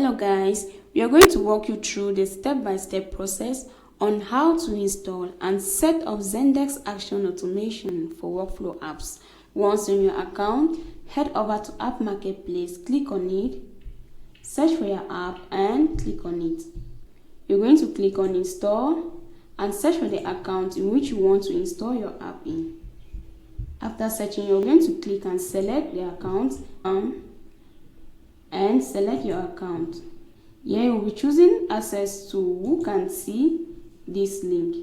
Hello guys, we are going to walk you through the step-by-step process on how to install and set up Zendesk Actions Automation for workflow apps. Once in your account, head over to App Marketplace, click on it, search for your app and click on it. You're going to click on Install and search for the account in which you want to install your app in. After searching, you're going to click and select the account and select your account. Here you'll be choosing access to who can see this link.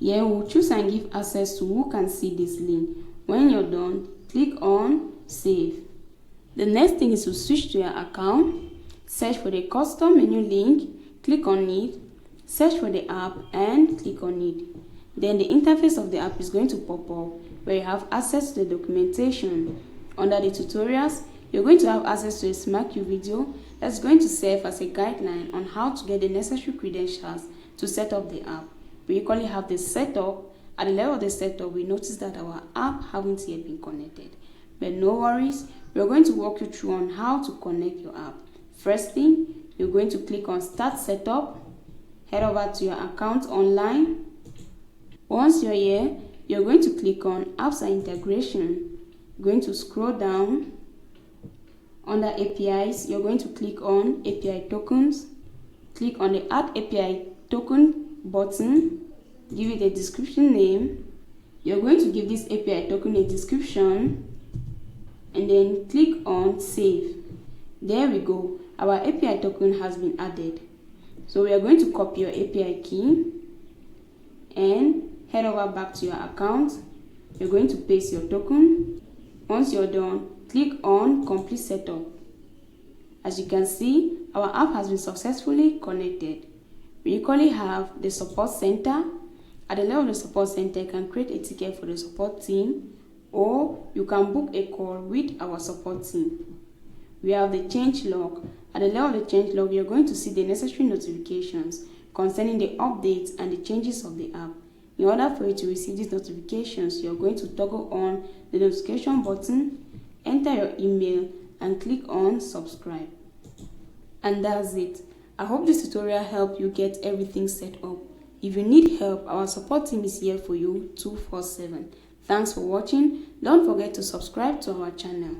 Here we'll choose and give access to who can see this link. When you're done, click on Save. The next thing is to switch to your account, search for the custom menu link, click on it, search for the app and click on it. Then the interface of the app is going to pop up where you have access to the documentation. Under the tutorials, you're going to have access to a Smart Queue video that's going to serve as a guideline on how to get the necessary credentials to set up the app. We equally have the setup. At the level of the setup, we notice that our app haven't yet been connected. But no worries, we're going to walk you through on how to connect your app. First thing, you're going to click on Start Setup, head over to your account online. Once you're here, you're going to click on Apps and Integration. You're going to scroll down. Under APIs, you're going to click on API Tokens. Click on the Add API Token button. Give it a description name. You're going to give this API token a description and then click on Save. There we go. Our API token has been added. So we are going to copy your API key and head over back to your account. You're going to paste your token. Once you're done, click on Complete Setup. As you can see, our app has been successfully connected. We equally have the support center. At the level of the support center, you can create a ticket for the support team or you can book a call with our support team. We have the change log. At the level of the change log, you're going to see the necessary notifications concerning the updates and the changes of the app. In order for you to receive these notifications, you're going to toggle on the notification button, enter your email and click on subscribe. And that's it. I hope this tutorial helped you get everything set up. If you need help, our support team is here for you 24/7. Thanks for watching. Don't forget to subscribe to our channel.